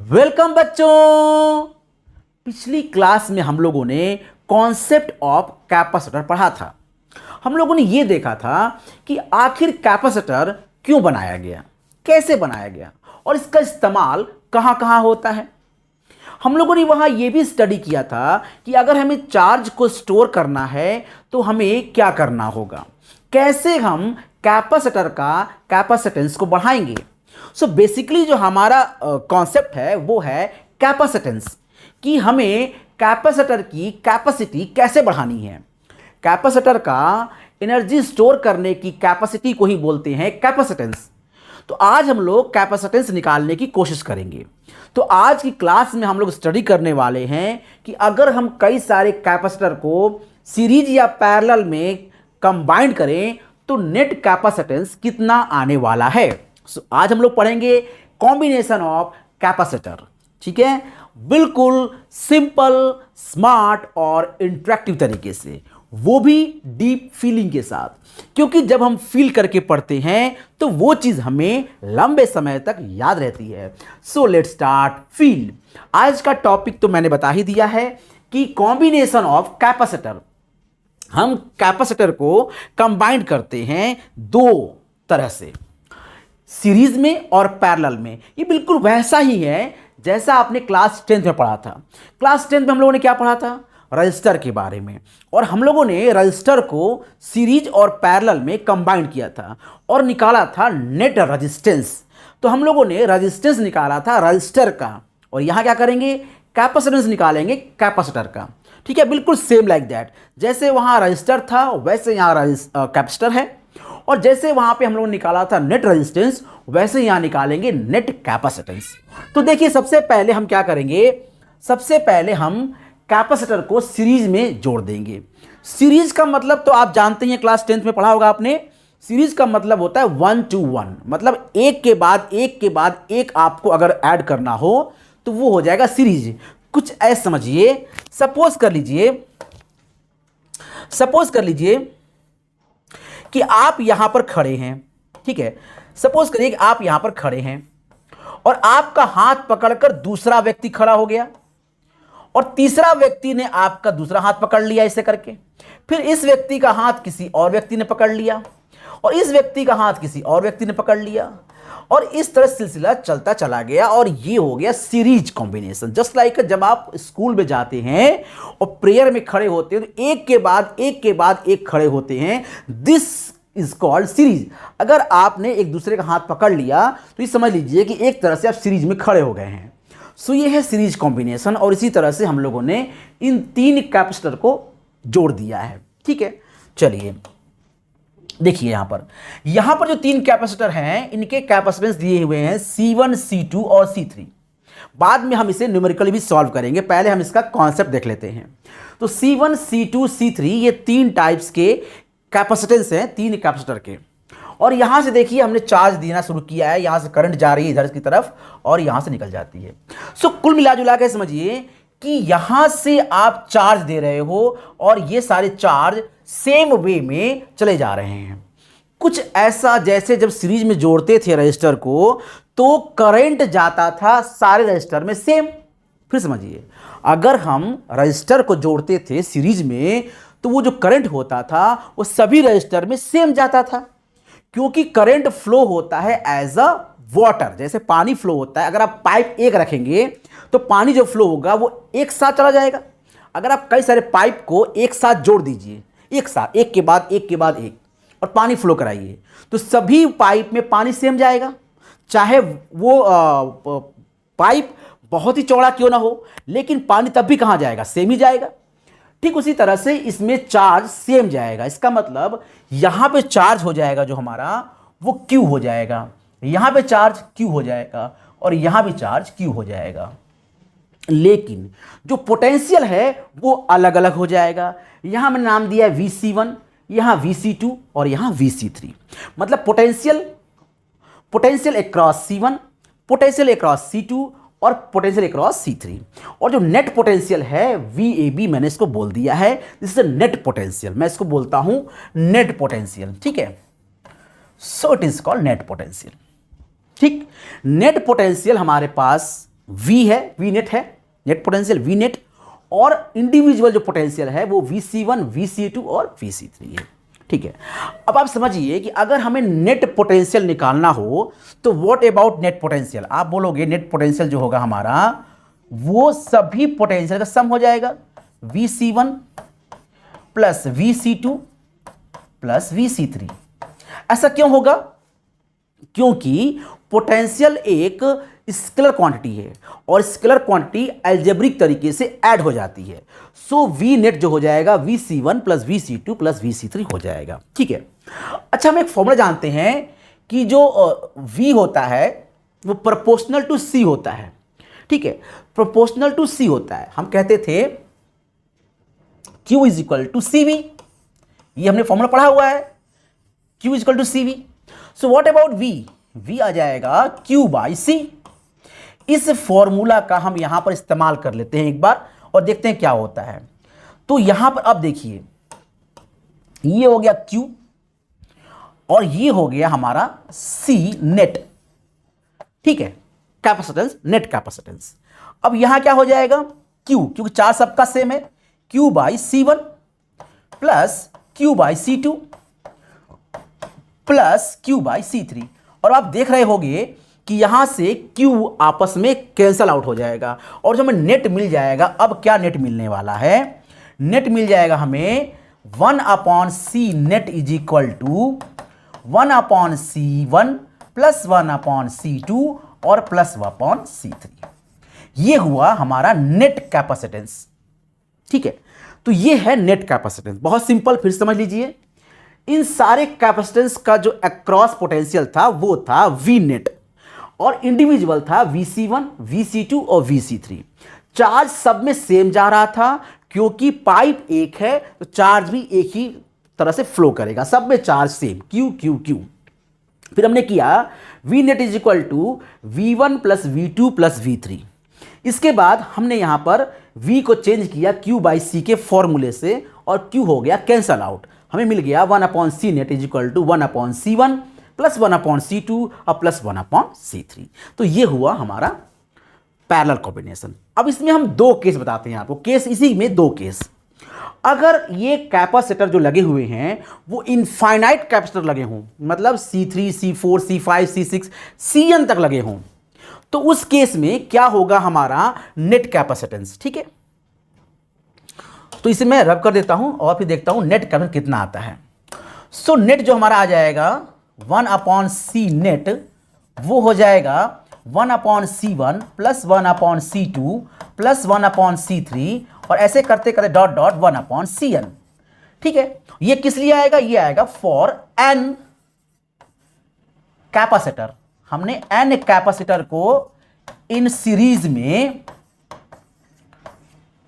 Welcome बच्चों। पिछली class में हम लोगों ने कॉन्सेप्ट ऑफ कैपेसिटर पढ़ा था। हम लोगों ने यह देखा था कि आखिर कैपेसिटर क्यों बनाया गया, कैसे बनाया गया और इसका इस्तेमाल कहां कहां होता है। हम लोगों ने वहां यह भी स्टडी किया था कि अगर हमें चार्ज को स्टोर करना है तो हमें क्या करना होगा, कैसे हम कैपेसिटर का कैपेसिटेंस को बढ़ाएंगे। सो बेसिकली जो हमारा कॉन्सेप्ट है वो है कैपेसिटेंस, कि हमें कैपेसिटर की कैपेसिटी कैसे बढ़ानी है। कैपेसिटर का एनर्जी स्टोर करने की कैपेसिटी को ही बोलते हैं कैपेसिटेंस। तो आज हम लोग कैपेसिटेंस निकालने की कोशिश करेंगे। तो आज की क्लास में हम लोग स्टडी करने वाले हैं कि अगर हम कई सारे कैपेसिटर को सीरीज या पैरेलल में कंबाइन करें तो नेट कैपेसिटेंस कितना आने वाला है। आज हम लोग पढ़ेंगे कॉम्बिनेशन ऑफ कैपेसिटर। ठीक है, बिल्कुल सिंपल, स्मार्ट और इंटरेक्टिव तरीके से, वो भी डीप फीलिंग के साथ, क्योंकि जब हम फील करके पढ़ते हैं तो वो चीज हमें लंबे समय तक याद रहती है। So let's start feel. आज का टॉपिक तो मैंने बता ही दिया है कि कॉम्बिनेशन ऑफ कैपेसिटर। हम कैपेसिटर को कंबाइन करते हैं दो तरह से, सीरीज में और पैरेलल में। ये बिल्कुल वैसा ही है जैसा आपने क्लास 10th में पढ़ा था। क्लास 10th में हम लोगों ने क्या पढ़ा था, रजिस्टर के बारे में, और हम लोगों ने रजिस्टर को सीरीज और पैरेलल में कंबाइन किया था और निकाला था नेट रेजिस्टेंस। तो हम लोगों ने रेजिस्टेंस निकाला था रजिस्टर का, और यहां क्या करेंगे, कैपेसिटेंस निकालेंगे कैपेसिटर का। ठीक है, बिल्कुल सेम लाइक दैट। जैसे वहां रजिस्टर था वैसे यहां कैपेसिटर है, और जैसे वहां पे हम लोगों ने निकाला था नेट रेजिस्टेंस वैसे यहां निकालेंगे नेट कैपेसिटेंस। तो देखिए, सबसे पहले हम क्या करेंगे, सबसे पहले हम कैपेसिटर को सीरीज में जोड़ देंगे। सीरीज का मतलब तो आप जानते हैं, क्लास 10th में पढ़ा होगा आपने। सीरीज का मतलब होता है 1 to 1, मतलब एक के बाद एक के बाद एक आपको अगर ऐड करना हो तो वो हो जाएगा सीरीज। कुछ ऐसे समझिए, सपोज कर लीजिए कि आप यहां पर खड़े हैं। ठीक है, सपोज करिए कि आप यहां पर खड़े हैं और आपका हाथ पकड़कर दूसरा व्यक्ति खड़ा हो गया, और तीसरा व्यक्ति ने आपका दूसरा हाथ पकड़ लिया ऐसे करके। फिर इस व्यक्ति का हाथ किसी और व्यक्ति ने पकड़ लिया, और इस व्यक्ति का हाथ किसी और व्यक्ति ने पकड़ लिया, और इस तरह सिलसिला चलता चला गया, और ये हो गया सीरीज कॉम्बिनेशन। जस्ट लाइक जब आप स्कूल में जाते हैं और प्रेयर में खड़े होते हैं तो एक के बाद एक खड़े होते हैं, दिस इज कॉल्ड सीरीज। अगर आपने एक दूसरे का हाथ पकड़ लिया तो ये समझ लीजिए कि एक तरह से आप सीरीज में खड़े हो गए हैं। सो ये है सीरीज कॉम्बिनेशन, और इसी तरह से हम लोगों ने इन तीन कैपेसिटर को जोड़ दिया है। ठीक है, चलिए देखिए यहां पर जो तीन कैपेसिटर हैं इनके कैपेसिटेंस दिए हुए हैं C1, C2 और C3। बाद में हम इसे न्यूमेरिकली भी सॉल्व करेंगे, पहले हम इसका कॉन्सेप्ट देख लेते हैं। तो C1, C2, C3 ये तीन टाइप्स के कैपेसिटेंस हैं, तीन कैपेसिटर के। और यहां से देखिए हमने चार्ज देना शुरू किया है, यहां से करंट जा रही है इधर की तरफ और यहां से निकल जाती है। सो कुल मिला जुला के समझिए कि यहां से आप चार्ज दे रहे हो और ये सारे चार्ज सेम वे में चले जा रहे हैं। कुछ ऐसा जैसे जब सीरीज में जोड़ते थे रजिस्टर को तो करंट जाता था सारे रजिस्टर में सेम। फिर समझिए, अगर हम रजिस्टर को जोड़ते थे सीरीज में तो वो जो करंट होता था वो सभी रजिस्टर में सेम जाता था, क्योंकि करंट फ्लो होता है एज अ वाटर। जैसे पानी फ्लो होता है, अगर आप पाइप एक रखेंगे तो पानी जो फ्लो होगा वो एक साथ चला जाएगा। अगर आप कई सारे पाइप को एक साथ जोड़ दीजिए, एक साथ एक के बाद एक, और पानी फ्लो कराइए, तो सभी पाइप में पानी सेम जाएगा, चाहे वो पाइप बहुत ही चौड़ा क्यों ना हो, लेकिन पानी तब भी कहां जाएगा, सेम ही जाएगा। ठीक उसी तरह से इसमें चार्ज सेम जाएगा। इसका मतलब यहां पे चार्ज हो जाएगा जो हमारा, वो Q हो जाएगा, यहां पे चार्ज Q हो जाएगा, और यहां भी चार्ज Q हो जाएगा। लेकिन जो पोटेंशियल है वो अलग अलग हो जाएगा। यहां मैंने नाम दिया है Vc1, यहां Vc2 और यहां Vc3। मतलब potential across C1, potential across C2 और पोटेंशियल अक्रॉस C3। और जो नेट पोटेंशियल है VAB मैंने इसको बोल दिया है, दिस इज नेट पोटेंशियल, मैं इसको बोलता हूं नेट पोटेंशियल। ठीक है, so it is called net potential. ठीक, नेट पोटेंशियल हमारे पास वी है, वी नेट है, नेट पोटेंशियल वी नेट, और इंडिविजुअल जो पोटेंशियल है वो Vc1, Vc2 और Vc3 है। ठीक है, अब आप समझिए कि अगर हमें नेट पोटेंशियल निकालना हो तो व्हाट अबाउट नेट पोटेंशियल, आप बोलोगे नेट पोटेंशियल जो होगा हमारा वो सभी पोटेंशियल का सम हो जाएगा, Vc1 plus Vc2 plus Vc3। ऐसा क्यों होगा? क्योंकि पोटेंशियल एक स्केलर क्वांटिटी है और स्केलर क्वांटिटी अलजेब्रिक तरीके से ऐड हो जाती है। सो वी नेट जो हो जाएगा Vc1 plus Vc2 plus Vc3 हो जाएगा। ठीक है, अच्छा हम एक फॉर्मूला जानते हैं कि जो V होता है वो प्रोपोर्शनल टू C होता है। ठीक है, प्रोपोर्शनल टू C होता है। हम कहते थे Q is equal to CV, ये हमने फॉर्मूला पढ़ा हुआ है, Q is equal to CV। So what about V? V आ जाएगा Q बाई C। इस फॉर्मूला का हम यहां पर इस्तेमाल कर लेते हैं एक बार और देखते हैं क्या होता है। तो यहां पर अब देखिए, ये हो गया Q और ये हो गया हमारा C नेट। ठीक है, कैपेसिटेंस, नेट कैपेसिटेंस। अब यहां क्या हो जाएगा Q, क्योंकि चार्ज सबका सेम है, Q by C1 plus Q by C2 plus Q by C3। और आप देख रहे होंगे कि यहां से Q आपस में कैंसल आउट हो जाएगा और जो हमें नेट मिल जाएगा, अब क्या नेट मिलने वाला है? नेट मिल जाएगा हमें 1/C net is equal to 1/C1 plus 1/C2 और प्लस 1/C3। ये हुआ हमारा नेट कैपेसिटेंस। ठीक है, तो ये है नेट कैपेसिटेंस। बहुत सिंपल, फिर समझ लीजिए, इन सारे कैपेसिटेंस का जो अक्रॉस पोटेंशियल था वो था वी नेट और इंडिविजुअल था Vc1, Vc2 और Vc3। चार्ज सब में सेम जा रहा था क्योंकि पाइप एक है तो चार्ज भी एक ही तरह से फ्लो करेगा, सब में charge same, Q Q Q। फिर हमने किया V net is equal to V1 plus V2 plus V3। इसके बाद हमने यहां पर V को चेंज किया Q बाई C के फॉर्मूले से और Q हो गया कैंसल आउट। हमें मिल गया 1/C net is equal to 1/C1 plus 1/C2 और प्लस 1/C3। तो ये हुआ हमारा पैरेलल कॉम्बिनेशन। अब इसमें हम दो केस बताते हैं आपको, केस इसी में दो केस। अगर ये कैपेसिटर जो लगे हुए हैं वो इनफाइनाइट कैपेसिटर लगे हों, मतलब C3, C4, C5, C6, Cn तक लगे हों, तो उस केस में क्या होगा हमारा नेट कैपेसिटेंस। ठीक है, तो इसे मैं रब कर देता हूं और फिर देखता हूं नेट कैपेसिटेंस कितना आता है। सो नेट जो हमारा आ जाएगा 1/C नेट, वो हो जाएगा 1/C1 plus 1/C2 plus 1/C3 और ऐसे करते करते डॉट डॉट 1/Cn। ठीक है, ये किस लिए आएगा? ये आएगा फॉर n कैपेसिटर। हमने n कैपेसिटर को इन सीरीज में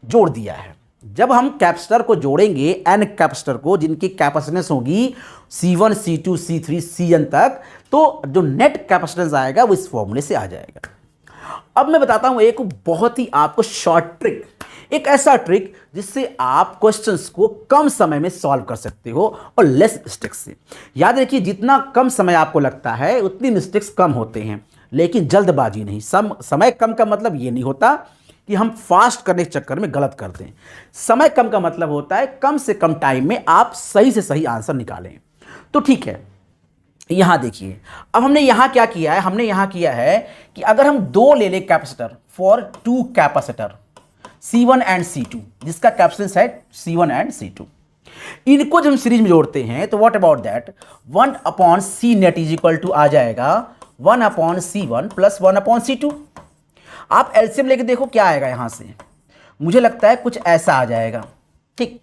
जोड़ दिया है। जब हम कैपेसिटर को जोड़ेंगे n कैपेसिटर को जिनकी कैपेसिटेंस होगी C1, C2, C3, Cn तक, तो जो नेट कैपेसिटेंस आएगा वो इस फॉर्मूले से आ जाएगा। अब मैं बताता हूं एक बहुत ही आपको शॉर्ट ट्रिक, एक ऐसा ट्रिक जिससे आप क्वेश्चंस को कम समय में सॉल्व कर सकते हो और लेस मिस्टेक्स से। याद रखिए, जितना कम समय आपको लगता है उतनी मिस्टेक्स कम होते हैं, लेकिन जल्दबाजी नहीं। समय कम का मतलब ये नहीं होता कि हम फास्ट करने के चक्कर में गलत करते हैं। समय कम का मतलब होता है कम से कम टाइम में आप सही से सही आंसर निकालें। तो ठीक है, यहां देखिए, अब हमने यहां क्या किया है? हमने यहां किया है कि अगर हम दो ले लें capacitor for two capacitor C1 and C2, जिसका कैपेसिटेंस है C1 एंड C2, इनको जब हम सीरीज में जोड़ते हैं तो what about that 1/C net is equal to आ जाएगा 1/C1 प्लस 1/C2। आप एलसीएम लेके देखो क्या आएगा यहां से, मुझे लगता है कुछ ऐसा आ जाएगा। ठीक,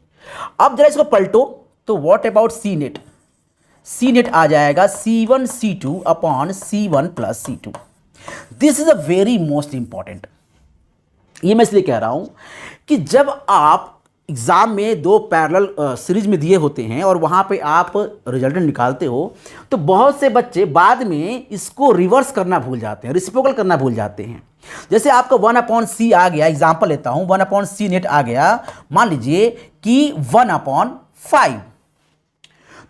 अब जरा इसको पलटो तो what about C net? C net आ जाएगा C1 C2 upon C1 plus C2। This is a very most important. ये मैं इसलिए कह रहा हूं कि जब आप एग्जाम में दो पैरेलल सीरीज में दिए होते हैं और वहां पे आप रिजल्टेंट निकालते हो तो बहुत से बच्चे बाद में इसको रिवर्स करना भूल जाते हैं, रेसिप्रोकल करना भूल जाते हैं। जैसे आपका 1/C आ गया, एग्जाम्पल लेता हूं, 1/C नेट आ गया, मान लीजिए कि 1/5,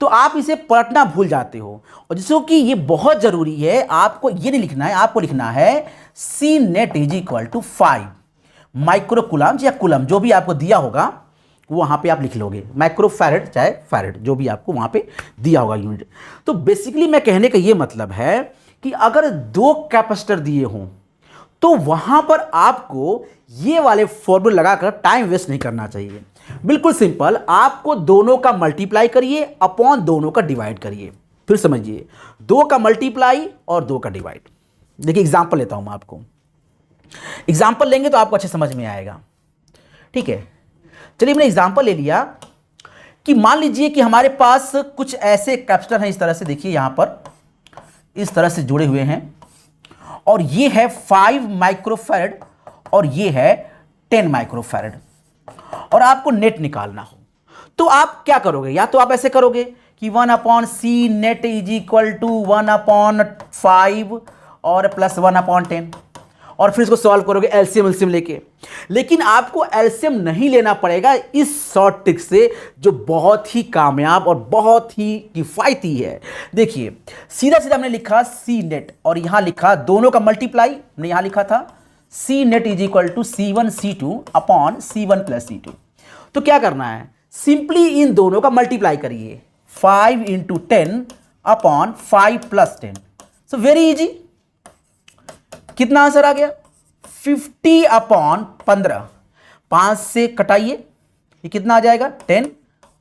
तो आप इसे पलटना भूल जाते हो, और जिसको कि ये बहुत जरूरी है, आपको ये नहीं लिखना है, आपको लिखना है C net is equal to 5 micro coulomb या कूलम्ब, जो भी आपको दिया होगा वो वहां पे आप लिख लोगे, माइक्रो फैरेड चाहे फैरेड, जो भी आपको वहां पे दिया होगा यूनिट। तो बेसिकली मैं कहने का ये मतलब है कि अगर 2 कैपेसिटर दिए हों तो वहां पर आपको ये वाले फॉर्मूले लगाकर टाइम वेस्ट नहीं करना चाहिए। बिल्कुल सिंपल, आपको दोनों का मल्टीप्लाई करिए अपॉन दोनों का डिवाइड करिए। फिर समझिए, 2 का मल्टीप्लाई और 2 का डिवाइड। देखिए एग्जांपल लेता हूं मैं आपको, एग्जांपल लेंगे तो आपको अच्छे समझ में आएगा। ठीक है, चलिए मैंने एग्जांपल ले लिया कि मान लीजिए कि हमारे पास कुछ ऐसे कैपेसिटर हैं, इस तरह से देखिए यहां पर इस तरह से जुड़े हुए हैं, और ये है 5 माइक्रोफैरड और ये है 10 माइक्रोफैरड, और आपको नेट निकालना हो तो आप क्या करोगे? या तो आप ऐसे करोगे कि 1/c net is equal to 1/5 और प्लस 1/10, और फिर इसको सॉल्व करोगे एलसीएम एलसीएम लेके। लेकिन आपको एलसीएम नहीं लेना पड़ेगा इस शॉर्ट ट्रिक से, जो बहुत ही कामयाब और बहुत ही किफायती है। देखिए सीधा सीधा हमने लिखा सी नेट, और यहां लिखा दोनों का मल्टीप्लाई, हमने यहां लिखा था C net is equal to C1 C2 upon C1 plus C2। तो क्या करना है, सिंपली इन दोनों का मल्टीप्लाई करिए, 5 into 10 upon 5 plus 10। So very easy. कितना आंसर आ गया? 50/15। 5 से कटाइए, ये कितना आ जाएगा? 10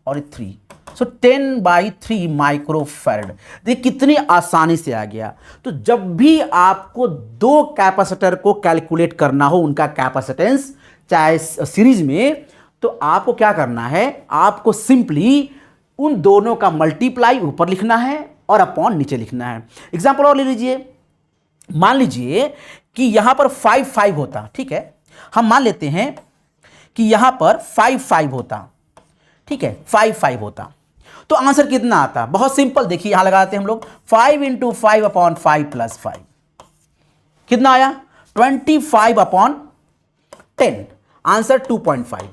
और 3, सो 10/3 माइक्रोफैरड। देखिए कितनी आसानी से आ गया। तो जब भी आपको 2 कैपेसिटर को कैलकुलेट करना हो, उनका कैपेसिटेंस चाहे सीरीज में, तो आपको क्या करना है, आपको सिंपली उन दोनों का मल्टीप्लाई ऊपर लिखना है और अपॉन नीचे लिखना है। एग्जांपल और ले लीजिए, मान लीजिए कि यहां पर 5 होता, ठीक है, हम मान लेते हैं कि यहां पर 5 होता, ठीक है, 5 होता, तो आंसर कितना आता? बहुत सिंपल, देखिए यहां लगाते हैं हम लोग 5 इंटू 5 अपॉन 5 प्लस 5, कितना आया? 25/10, आंसर 2.5।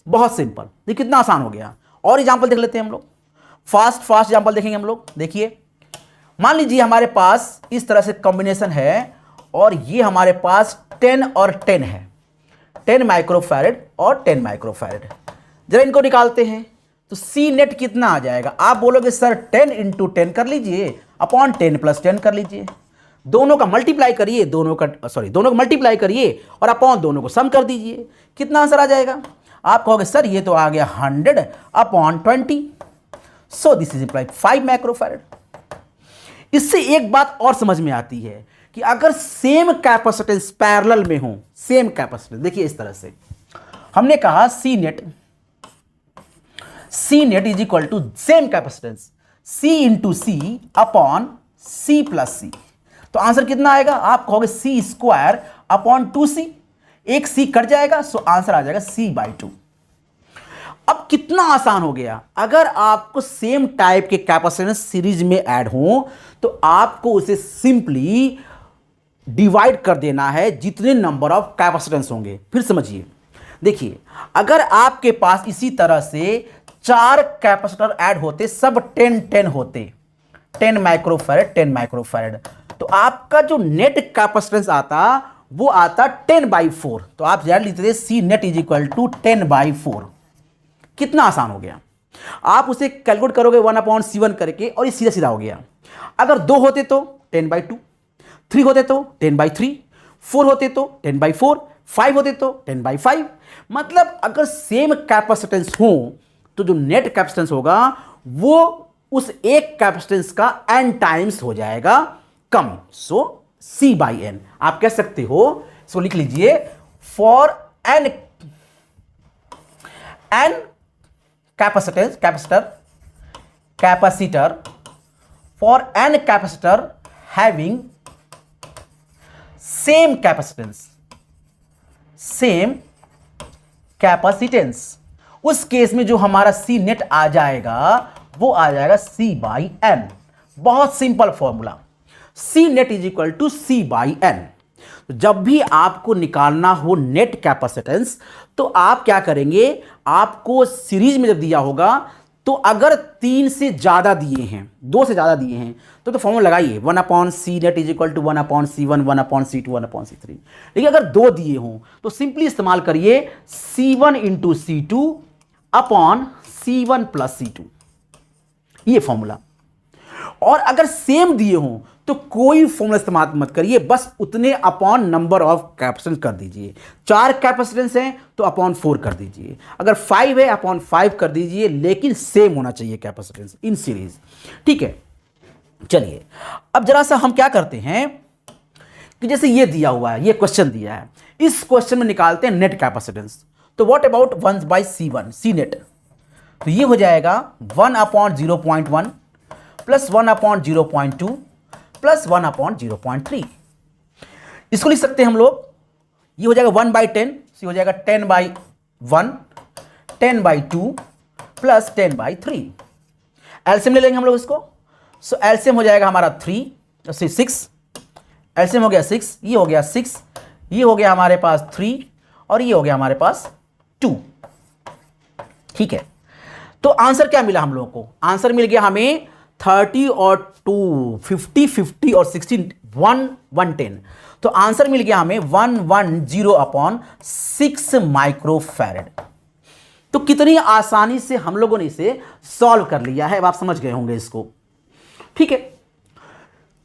बहुत सिंपल, देखिए कितना आसान हो गया। और एग्जांपल देख लेते हैं हम लोग, फास्ट एग्जांपल देखेंगे हम लोग। देखिए मान लीजिए हमारे पास इस तरह से कॉम्बिनेशन है, और ये हमारे पास 10 और 10 है, 10 माइक्रोफैरड और 10 माइक्रोफैरड। जरा इनको निकालते हैं तो सी नेट कितना आ जाएगा? आप बोलोगे सर 10 इंटू 10 कर लीजिए अपॉन 10 प्लस 10 कर लीजिए, दोनों का मल्टीप्लाई करिए, दोनों का मल्टीप्लाई करिए और अपॉन दोनों को सम कर दीजिए, कितना आंसर आ जाएगा? आप कहोगे सर ये तो आ गया 100/20, so this is implied 5 microfarad. इससे एक बात और समझ में आती है कि अगर सेम कैपेसिटेंस पैरेलल में हो, सेम कैपेसिटेंस, देखिए इस तरह से हमने कहा C net is equal to same capacitance C into C upon C plus C। तो आंसर कितना आएगा? आप कहोगे C² अपॉन 2C, एक C कट जाएगा, सो आंसर आ जाएगा C/2। अब कितना आसान हो गया। अगर आपको सेम टाइप के कैपेसिटेंस सीरीज में ऐड हो तो आपको उसे सिंपली डिवाइड कर देना है जितने नंबर ऑफ कैपेसिटेंस होंगे। फिर समझिए, देखिए अगर आपके पास इसी तरह से 4 कैपेसिटर ऐड होते, सब 10 होते, 10 माइक्रोफैरड 10 माइक्रोफैरड, तो आपका जो नेट कैपेसिटेंस आता वो आता 10/4। तो आप याद लिखते सी नेट इज इक्वल टू 10/4। कितना आसान हो गया। आप उसे कैलकुलेट करोगे 1/C1 करके, और ये सीधा सीधा हो गया। अगर 2 होते तो 10/2, 3 होते तो 10/3, 4 होते तो 10/4, 5 होते तो 10/5। मतलब अगर सेम कैपेसिटेंस हो तो जो नेट कैपेसिटेंस होगा वो उस एक कैपेसिटेंस का n टाइम्स हो जाएगा कम, सो C/n। आप कह सकते हो, सो लिख लीजिए for n capacitor for n capacitor having same capacitance, उस केस में जो हमारा C नेट आ जाएगा वो आ जाएगा C/n। बहुत simple formula, C net is equal to C/n। जब भी आपको निकालना हो नेट कैपेसिटेंस तो आप क्या करेंगे, आपको सीरीज में जब दिया होगा तो अगर 3 से ज़्यादा दिए हैं, 2 से ज़्यादा दिए हैं, तो फॉर्मूला लगाइए 1/c net is equal to 1/c1 1/c2 1/c3। लेकिन अगर 2 दिए हों तो सिंपली इस्तेमाल करिए c1 into c2 upon c1 plus c2, ये फॉर्मूला। और अगर सेम दिए हों तो कोई फॉर्मूला इस्तेमाल मत करिए, बस उतने अपॉन नंबर ऑफ कैपेसिटेंस कर दीजिए। 4 कैपेसिटेंस हैं तो अपॉन 4 कर दीजिए, अगर 5 है अपॉन 5 कर दीजिए, लेकिन सेम होना चाहिए कैपेसिटेंस इन सीरीज। ठीक है, चलिए अब जरा सा हम क्या करते हैं कि जैसे ये दिया हुआ है, ये क्वेश्चन दिया है, इस क्वेश्चन में निकालते हैं नेट कैपेसिटेंस। तो what about 1/c1 C net, तो ये हो जाएगा 1/0.1 प्लस 1/0.2 प्लस 1/0.3। इसको लिख सकते हैं हम लोग, ये हो जाएगा 1/10, ये हो जाएगा 10/1 10/2 प्लस 10/3। एलसीएम ले लेंगे हम लोग इसको। सो एलसीएम हो जाएगा हमारा 3 6, एलसीएम हो गया 6, ये हो गया 6, ये हो गया हमारे पास 3 और ये हो गया हमारे पास 2। ठीक है, तो आंसर क्या मिला हम लोगों को? आंसर मिल गया हमें 30 और 2 50 50 और 16 110। तो आंसर मिल गया हमें 110/6 माइक्रोफैरेड। तो कितनी आसानी से हम लोगों ने इसे सॉल्व कर लिया है, अब आप समझ गए होंगे इसको। ठीक है,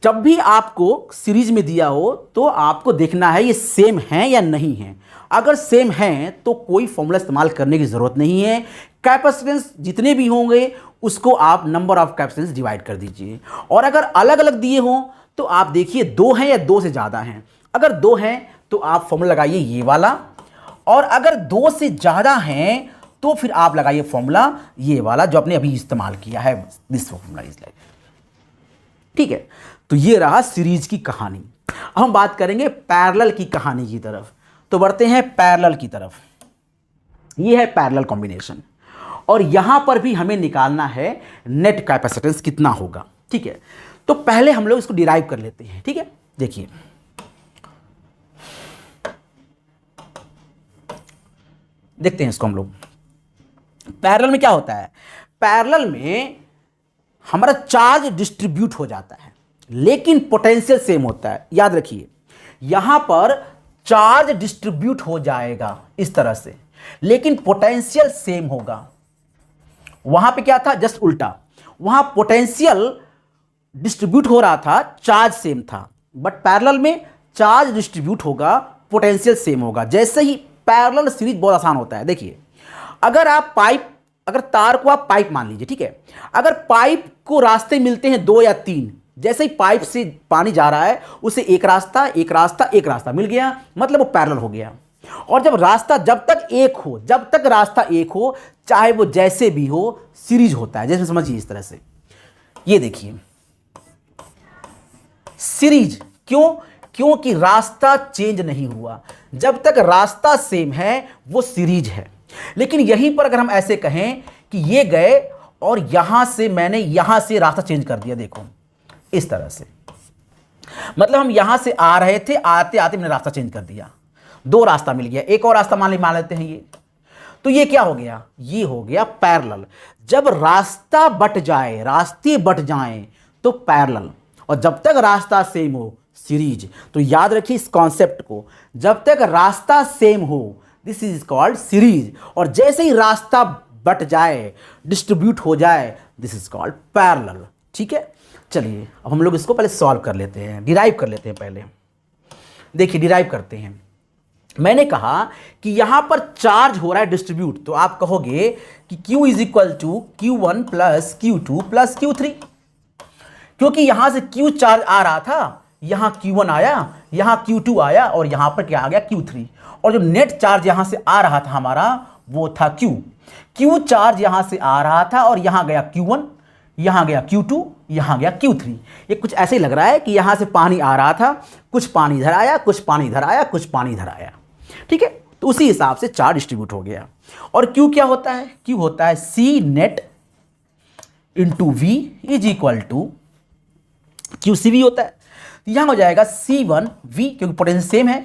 जब भी आपको सीरीज में दिया हो तो आपको देखना है ये सेम है या नहीं है। अगर सेम है तो कोई फॉर्मूला इस्तेमाल करने की जरूरत नहीं है। कैपेसिटेंस जितने भी होंगे उसको आप नंबर ऑफ कैपेसिटेंस डिवाइड कर दीजिए। और अगर अलग अलग दिए हों तो आप देखिए 2 हैं या 2 से ज़्यादा हैं। अगर 2 हैं तो आप फॉर्मूला लगाइए ये वाला, और अगर 2 से ज़्यादा हैं तो फिर आप लगाइए फॉर्मूला ये वाला जो आपने अभी इस्तेमाल किया है, दिस फॉर्मूला इज लाइक। ठीक है, तो ये रहा सीरीज की कहानी। अब हम बात करेंगे पैरेलल की कहानी की तरफ। तो बढ़ते हैं पैरेलल की तरफ। ये है पैरेलल कॉम्बिनेशन, और यहां पर भी हमें निकालना है नेट कैपेसिटेंस कितना होगा। ठीक है, तो पहले हम लोग इसको डिराइव कर लेते हैं। ठीक है, देखिए देखते हैं इसको हम लोग। पैरेलल में क्या होता है? पैरेलल में हमारा चार्ज डिस्ट्रीब्यूट हो जाता है लेकिन पोटेंशियल सेम होता है। याद रखिए, यहां पर चार्ज डिस्ट्रीब्यूट हो जाएगा इस तरह से, लेकिन पोटेंशियल सेम होगा। वहां पे क्या था? जस्ट उल्टा, वहां पोटेंशियल डिस्ट्रीब्यूट हो रहा था, चार्ज सेम था। बट पैरेलल में चार्ज डिस्ट्रीब्यूट होगा, पोटेंशियल सेम होगा। जैसे ही पैरेलल सीरीज बहुत आसान होता है। देखिए, अगर तार को आप पाइप मान लीजिए, ठीक है, अगर पाइप को रास्ते मिलते हैं 2 या 3, जैसे ही पाइप से पानी जा रहा है उसे एक रास्ता एक रास्ता एक रास्ता मिल गया, मतलब वो पैरेलल हो गया। और जब रास्ता जब तक रास्ता एक हो, चाहे वो जैसे भी हो, सीरीज होता है। जैसे समझिए इस तरह से, ये देखिए सीरीज क्योंकि रास्ता चेंज नहीं हुआ। जब तक रास्ता सेम है वो सीरीज है। लेकिन यहीं पर अगर हम ऐसे कहें कि ये गए और मैंने यहां से रास्ता चेंज कर दिया, देखो इस तरह से, मतलब हम यहां से आ रहे थे, आते आते मैंने रास्ता चेंज कर दिया, 2 रास्ता मिल गया, एक और रास्ता मान लेते हैं ये, तो ये क्या हो गया? ये हो गया पैरेलल। जब रास्ते बट जाएं तो पैरेलल, और जब तक रास्ता सेम हो सीरीज। तो याद रखिए इस कॉन्सेप्ट को, जब तक रास्ता सेम हो दिस इज कॉल्ड सीरीज, और जैसे ही रास्ता बट जाए, डिस्ट्रीब्यूट हो जाए, दिस इज कॉल्ड पैरेलल। ठीक है, चलिए अब हम लोग इसको पहले सॉल्व कर लेते हैं, डिराइव कर लेते हैं। पहले देखिए डिराइव करते हैं। मैंने कहा कि यहां पर चार्ज हो रहा है डिस्ट्रीब्यूट, तो आप कहोगे कि Q is equal to Q1 plus Q2 plus Q3, क्योंकि यहां से Q चार्ज आ रहा था, यहां Q1 आया, यहां Q2 आया, और यहां पर क्या आ गया? Q3। और जो नेट चार्ज यहां से आ रहा था हमारा वो था Q चार्ज यहां से आ रहा था, और यहां गया Q1, यहां गया Q2, यहां गया Q3। ये कुछ ऐसे ही लग रहा है कि यहां से पानी आ रहा था, कुछ पानी इधर आया, कुछ पानी इधर आया, कुछ पानी इधर आया। ठीक है, तो उसी हिसाब से चार्ज डिस्ट्रीब्यूट हो गया। और Q क्या होता है? Q होता है C net into V is equal to QCV होता है। यहां हो जाएगा C1V क्योंकि पोटेंशियल सेम है,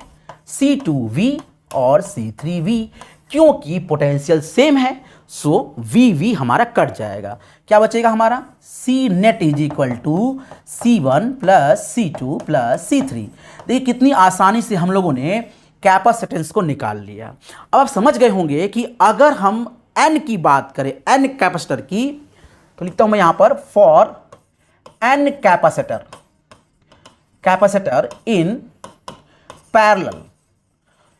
C2V और C3V क्योंकि पोटेंशियल सेम है, सो वी वी हमारा कट जाएगा, क्या बचेगा हमारा C net is equal to C1 plus C2 plus C3। देखिए कितनी आसानी से हम लोगों ने कैपेसिटेंस को निकाल लिया। अब आप समझ गए होंगे कि अगर हम n की बात करें, n कैपेसिटर की, तो लिखता हूं मैं यहां पर for n capacitor in parallel,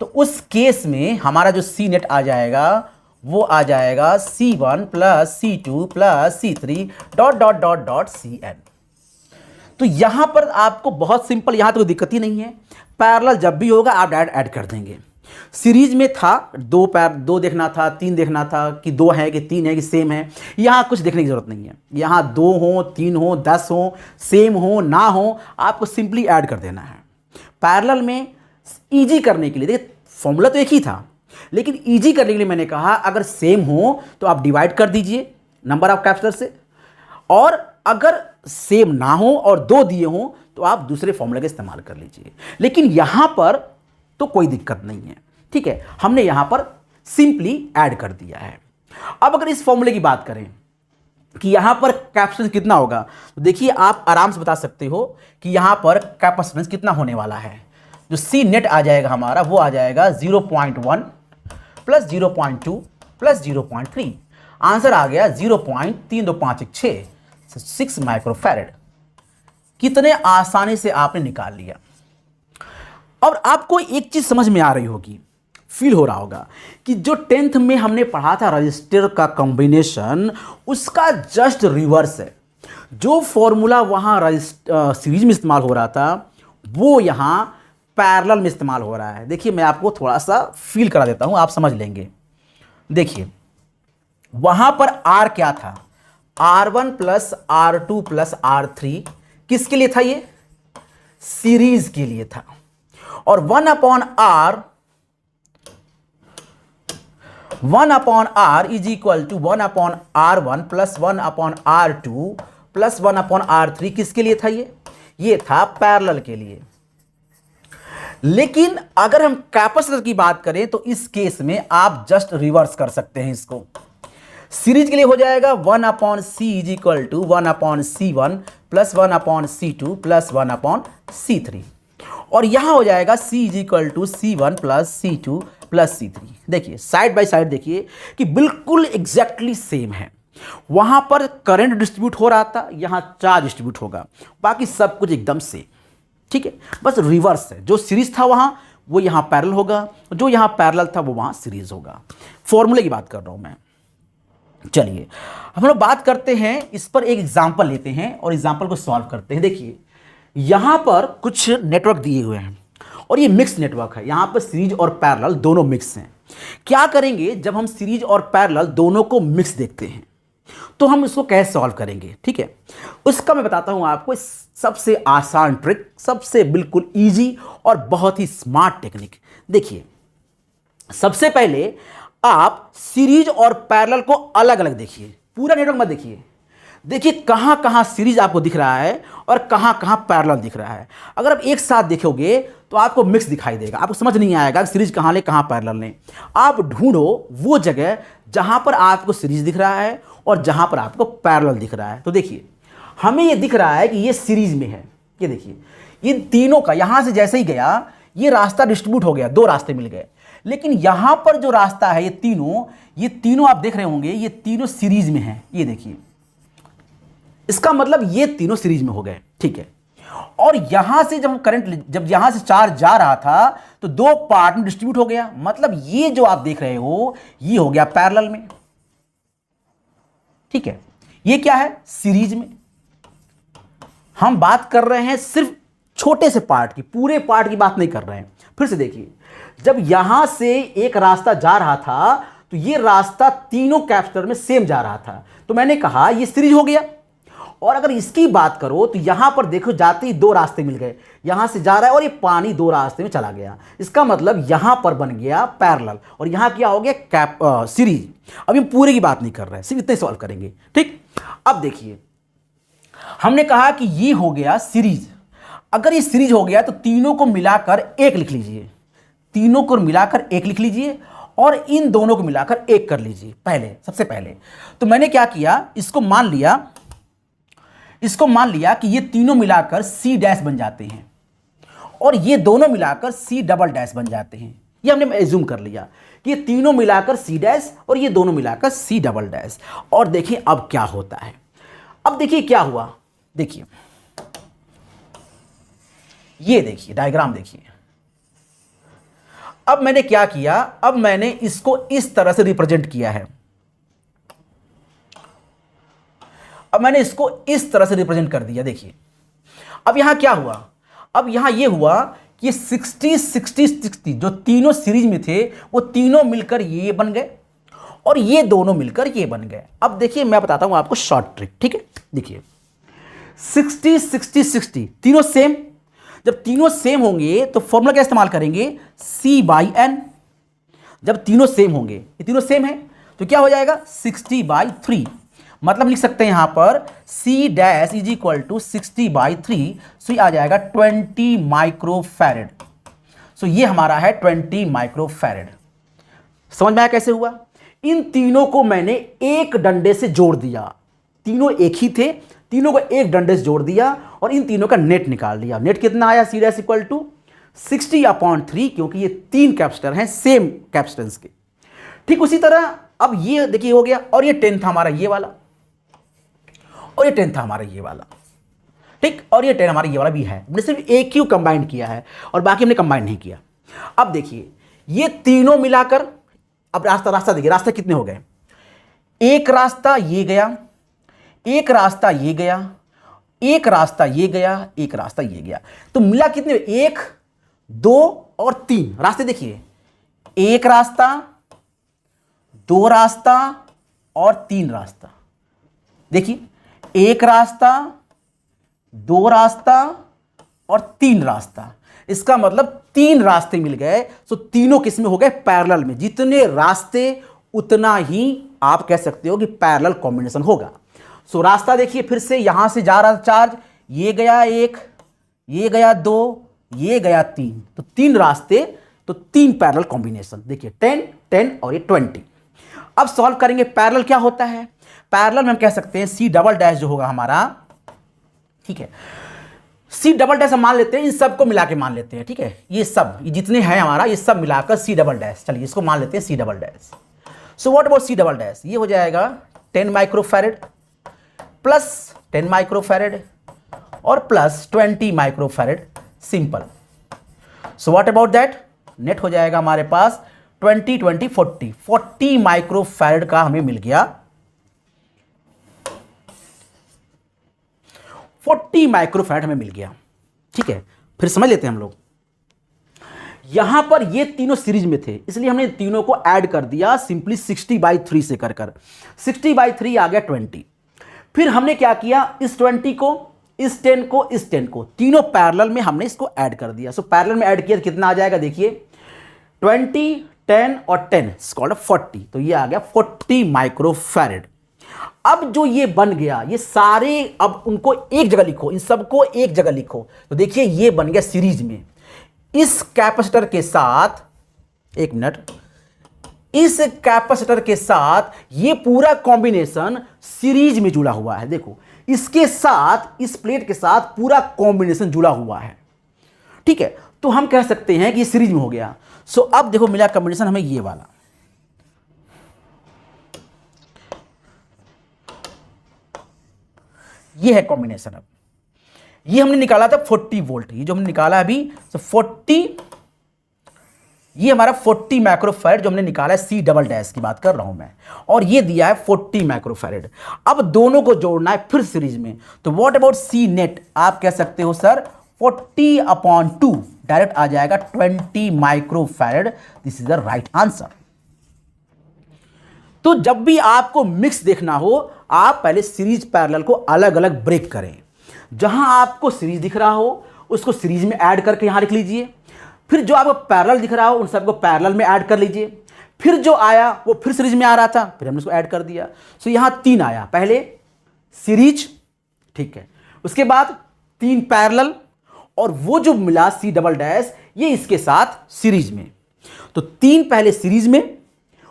तो उस केस में हमारा जो सी नेट आ जाएगा वो आ जाएगा C1 plus C2 plus C3 dot dot dot dot Cn। तो यहां पर आपको बहुत सिंपल, यहां तो कोई दिक्कत ही नहीं है। पैरेलल जब भी होगा आप डायरेक्ट ऐड कर देंगे। सीरीज में था दो देखना था, 3 देखना था कि 2 है कि 3 है कि सेम है, यहां कुछ देखने की जरूरत नहीं है। यहां 2 हो, 3 हो, 10 हो, सेम हो ना हो, आपको सिंपली ऐड कर देना है। पैरेलल में इजी करने के लिए, देखिए फॉर्मूला तो एक ही था, लेकिन इजी करने के लिए मैंने कहा अगर सेम हो तो आप डिवाइड कर दीजिए नंबर ऑफ कैपेसिटर से, और अगर सेम ना हो और 2 दिए हो तो आप दूसरे फॉर्मूले का इस्तेमाल कर लीजिए। लेकिन यहां पर तो कोई दिक्कत नहीं है, ठीक है, हमने यहां पर सिंपली ऐड कर दिया है। अब अगर इस फॉर्मूले की बात करें कि यहां पर कैपेसिटेंस कितना होगा, तो देखिए आप आराम से बता सकते हो कि यहां पर कैपेसिटेंस कितना होने वाला है। जो सी नेट आ जाएगा हमारा वो आ जाएगा 0.1 प्लस 0.2 प्लस 0.3, आंसर आ गया 0.3256, 6 माइक्रोफैरेड। कितने आसानी से आपने निकाल लिया। और आपको एक चीज समझ में आ रही होगी, फील हो रहा होगा कि जो 10th में हमने पढ़ा था रजिस्टर का कॉम्बिनेशन, उसका जस्ट रिवर्स है। जो फॉर्मूला वहां सीरीज में इस्तेमाल हो रहा था वो यहां पैरेलल में इस्तेमाल हो रहा है। देखिए मैं आपको थोड़ा सा फील करा देता हूं, आप समझ लेंगे। देखिए वहां पर R क्या था, R1 plus R2 plus R3 किसके लिए था, ये सीरीज के लिए था। और 1/R is equal to 1/R1 plus 1/R2 plus 1/R3 किसके लिए था, ये था पैरेलल के लिए। लेकिन अगर हम कैपेसिटर की बात करें तो इस केस में आप जस्ट रिवर्स कर सकते हैं। इसको सीरीज के लिए हो जाएगा 1/C is equal to 1/C1 plus 1/C2 plus 1/C3, और यहां हो जाएगा C is equal to C1 plus C2 plus C3। देखिए साइड बाय साइड देखिए कि बिल्कुल एग्जैक्टली सेम है। वहां पर करंट डिस्ट्रीब्यूट हो रहा था, यहां चार्ज डिस्ट्रीब्यूट होगा, बाकी सब कुछ एकदम सेम, ठीक है, बस रिवर्स है। जो सीरीज था वहां वो यहां पैरेलल होगा, जो यहां पैरेलल था वो वहां सीरीज होगा। फॉर्मूले की बात कर रहा हूं मैं। चलिए हम लोग बात करते हैं, इस पर एक एग्जांपल लेते हैं और एग्जांपल को सॉल्व करते हैं। देखिए यहां पर कुछ नेटवर्क दिए हुए हैं और ये मिक्स नेटवर्क है, यहां पर सीरीज और पैरेलल दोनों मिक्स हैं। क्या करेंगे जब हम सीरीज और पैरेलल दोनों को मिक्स देखते हैं तो हम इसको कैसे सॉल्व करेंगे, ठीक है, उसका मैं बताता हूं आपको। सबसे आसान ट्रिक, सबसे बिल्कुल इजी और बहुत ही स्मार्ट टेक्निक। देखिए सबसे पहले आप सीरीज और पैरेलल को अलग अलग देखिए, पूरा नेटवर्क मत देखिए। देखिए कहां कहां सीरीज आपको दिख रहा है और कहां कहां पैरेलल दिख रहा है। अगर आप एक साथ देखोगे तो आपको मिक्स दिखाई देगा, आपको समझ नहीं आएगा सीरीज कहां ले कहां पैरेलल ले। आप ढूंढो वो जगह जहां पर आपको सीरीज दिख रहा है और जहां पर आपको पैरेलल दिख रहा है। तो देखिए हमें ये दिख रहा है कि ये सीरीज में है। ये देखिए ये तीनों का यहां से जैसे ही गया ये रास्ता डिस्ट्रीब्यूट हो गया, 2 रास्ते मिल गए। लेकिन यहां पर जो रास्ता है ये तीनों आप देख रहे होंगे, ये तीनों सीरीज में हैं। ये देखिए इसका मतलब ये तीनों सीरीज में हो गए, ठीक है। और यहां से जब यहां से चार्ज जा रहा था तो 2 पार्ट में डिस्ट्रीब्यूट हो गया, मतलब ये जो आप देख रहे हो ये हो गया पैरेलल में, ठीक है। ये क्या है, सीरीज में। हम बात कर रहे हैं सिर्फ छोटे से पार्ट की, पूरे पार्ट की बात नहीं कर रहे हैं। फिर से देखिए जब यहां से एक रास्ता जा रहा था तो ये रास्ता तीनों कैपेसिटर में सेम जा रहा था, तो मैंने कहा ये सीरीज हो गया। और अगर इसकी बात करो तो यहां पर देखो जाते ही 2 रास्ते मिल गए, यहां से जा रहा है और ये पानी 2 रास्ते में चला गया, इसका मतलब यहां पर बन गया पैरेलल और यहां क्या हो गया सीरीज। अभी हम पूरे की बात नहीं कर रहे हैं, सिर्फ इतना ही सॉल्व करेंगे, ठीक। अब देखिए हमने कहा कि ये हो गया सीरीज। अगर ये सीरीज हो गया तो तीनों को मिलाकर 1 लिख लीजिए, तीनों को मिलाकर 1 लिख लीजिए। और इन दोनों को मिलाकर एक कर लीजिए। पहले सबसे पहले तो मैंने क्या किया, इसको मान लिया कि ये तीनों मिलाकर C डैश बन जाते हैं और ये दोनों मिलाकर C डबल डैश बन जाते हैं। ये हमने एज्यूम कर लिया कि ये तीनों मिलाकर C डैश और ये दोनों मिलाकर C डबल डैश। और देखिए अब क्या होता है। अब देखिए क्या हुआ, देखिए ये देखिए डायग्राम देखिए। अब मैंने क्या किया, अब मैंने इसको इस तरह से रिप्रेजेंट किया है। अब मैंने इसको इस तरह से रिप्रेजेंट कर दिया। देखिए अब यहां क्या हुआ, अब यहां ये हुआ कि 60 60 60 जो तीनों सीरीज में थे वो तीनों मिलकर ये बन गए और ये दोनों मिलकर ये बन गए। अब देखिए मैं बताता हूं आपको शॉर्ट ट्रिक, ठीक है। देखिए 60 60 60 तीनों सेम, जब तीनों सेम होंगे तो फॉर्मूला क्या इस्तेमाल करेंगे, C/n। जब तीनों सेम होंगे, ये तीनों सेम है तो क्या हो जाएगा 60/3। मतलब लिख सकते हैं यहां पर C dash is equal to 60/3। So ये आ जाएगा 20 माइक्रोफैरेड। सो ये हमारा है 20 माइक्रोफैरेड। समझ में आया कैसे हुआ। इन तीनों को मैंने एक डंडे से जोड़ दिया, तीनों एक ही थे, तीनों को एक डंडे से जोड़ दिया और इन तीनों का नेट निकाल लिया। नेट कितना आया, C डैश इक्वल टू 60/3, क्योंकि ये तीन कैपेसिटर हैं सेम कैपेसिटेंस के। ठीक उसी तरह अब ये देखिए हो गया और ये 10 था हमारा ये वाला और ये 10 था हमारा ये वाला, ठीक, और ये 10 हमारा ये वाला भी है। हमने सिर्फ एक ही कंबाइन किया है और बाकी हमने कंबाइन नहीं किया। अब देखिए ये तीनों मिलाकर अब रास्ता देखिए, रास्ता कितने हो गए, एक रास्ता ये गया, एक रास्ता ये गया, एक रास्ता ये गया, एक रास्ता ये गया, तो मिला कितने, 1 2 और 3 रास्ते। देखिए एक रास्ता, 2 रास्ता और 3 रास्ता। देखिए एक रास्ता, 2 रास्ता और 3 रास्ता, इसका मतलब 3 रास्ते मिल गए। तो तीनों किस में हो गए, पैरेलल में। जितने रास्ते उतना ही आप कह सकते हो कि पैरेलल कॉम्बिनेशन होगा। सो रास्ता देखिए फिर से यहां से जा रहा चार्ज, ये गया 1, ये गया 2, ये गया 3, तो 3 रास्ते, तो 3 पैरेलल कॉम्बिनेशन। देखिए 10 10 और ये 20। अब सॉल्व करेंगे पैरेलल क्या होता है। पैरेलल में हम कह सकते हैं C डबल डैश जो होगा हमारा, ठीक है, C डबल डैश हम मान लेते हैं, इन सब को मिला के मान लेते हैं, ठीक है, ये सब ये जितने हैं हमारा ये सब मिलाकर C डबल डैश, चलिए इसको मान लेते हैं C double dash. So what about C double dash, ये हो जाएगा 10 माइक्रोफैरेड प्लस 10 माइक्रोफैरेड और plus 20 microfarad, simple. So what about that, net हो जाएगा हमारे पास 20 20 40 माइक्रोफैरेड का हमें मिल गया, 40 माइक्रोफैरेड हमें मिल गया, ठीक है। फिर समझ लेते हैं हम लोग, यहां पर ये तीनों सीरीज में थे इसलिए हमने तीनों को ऐड कर दिया सिंपली 60/3 से कर 60/3 आ गया 20। फिर हमने क्या किया, इस 20 को, इस 10 को, इस 10 को, तीनों पैरेलल में हमने इसको ऐड कर दिया। सो पैरेलल में ऐड किया तो कितना आ जाएगा, देखिए 20 10 और 10 कॉल्ड 40, तो ये आ गया 40 माइक्रोफैरेड। अब जो ये बन गया, ये सारे अब उनको एक जगह लिखो, इन सबको एक जगह लिखो, तो देखिए ये बन गया सीरीज में। इस कैपेसिटर के साथ, एक मिनट, इस कैपेसिटर के साथ ये पूरा कॉम्बिनेशन सीरीज में जुड़ा हुआ है। देखो इसके साथ, इस प्लेट के साथ पूरा कॉम्बिनेशन जुड़ा हुआ है, ठीक है। तो हम कह सकते हैं कि ये सीरीज में हो गया। सो अब देखो मिला कॉम्बिनेशन हमें ये वाला, ये है कॉम्बिनेशन। अब ये हमने निकाला था 40 वोल्ट, ये जो हमने निकाला अभी, तो 40, ये हमारा 40 माइक्रोफैरेड जो हमने निकाला है, C डबल डैश की बात कर रहा हूं मैं, और ये दिया है 40 माइक्रोफैरेड। अब दोनों को जोड़ना है फिर सीरीज में, तो व्हाट अबाउट C नेट, आप कह सकते हो सर 40/2, डायरेक्ट आ जाएगा 20 microfarad. This is the right answer. तो जब भी आपको मिक्स देखना हो, आप पहले सीरीज पैरेलल को अलग अलग ब्रेक करें। जहां आपको सीरीज दिख रहा हो उसको सीरीज में ऐड करके यहां लिख लीजिए, फिर जो आपको पैरेलल दिख रहा हो उन सबको पैरेलल में ऐड कर लीजिए, फिर जो आया वो फिर सीरीज में आ रहा था, फिर हमने उसको ऐड कर दिया। सो यहां 3 आया, पहले सीरीज, ठीक है, उसके बाद 3 पैरेलल, और वो जो मिला C डबल डैश, ये इसके साथ सीरीज में। तो 3 पहले सीरीज में,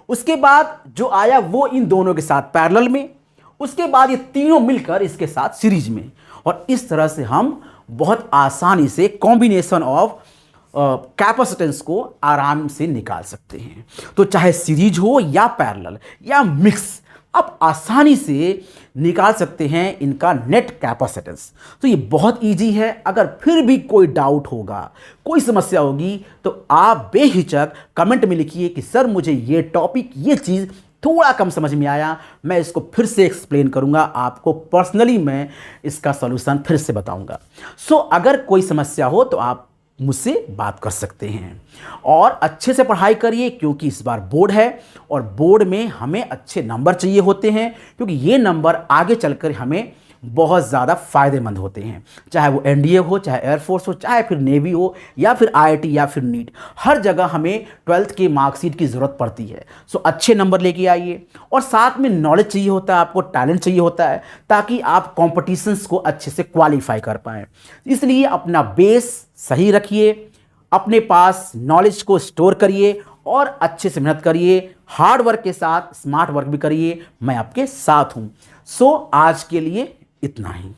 उसके बाद जो आया वो इन दोनों के साथ पैरेलल में, उसके बाद ये तीनों मिलकर इसके साथ सीरीज में, और इस तरह से हम बहुत आसानी से कॉम्बिनेशन ऑफ कैपेसिटेंस को आराम से निकाल सकते हैं। तो चाहे सीरीज हो या पैरेलल या मिक्स, आप आसानी से निकाल सकते हैं इनका नेट कैपेसिटेंस। तो ये बहुत इजी है। अगर फिर भी कोई डाउट होगा, कोई समस्या होगी, तो आप बेहिचक कमेंट में लिखिए कि सर मुझे ये टॉपिक, ये चीज़ थोड़ा कम समझ में आया, मैं इसको फिर से एक्सप्लेन करूंगा, आपको पर्सनली मैं इसका सॉल्यूशन फिर से बताऊंगा। सो अगर कोई समस्या हो तो आप मुझसे बात कर सकते हैं, और अच्छे से पढ़ाई करिए क्योंकि इस बार बोर्ड है, और बोर्ड में हमें अच्छे नंबर चाहिए होते हैं, क्योंकि ये नंबर आगे चलकर हमें बहुत ज़्यादा फायदेमंद होते हैं। चाहे वो एनडीए हो, चाहे एयरफोर्स हो, चाहे फिर नेवी हो, या फिर आईआईटी या फिर नीट, हर जगह हमें 12th की मार्कशीट की ज़रूरत पड़ती है। सो अच्छे नंबर लेके आइए, और साथ में नॉलेज चाहिए होता है, आपको टैलेंट चाहिए होता है, ताकि आप कॉम्पिटिशन्स को अच्छे से क्वालिफाई कर पाएँ। इसलिए अपना बेस सही रखिए, अपने पास नॉलेज को स्टोर करिए, और अच्छे से मेहनत करिए, हार्ड वर्क के साथ स्मार्ट वर्क भी करिए। मैं आपके साथ हूँ। सो आज के लिए इतना ही।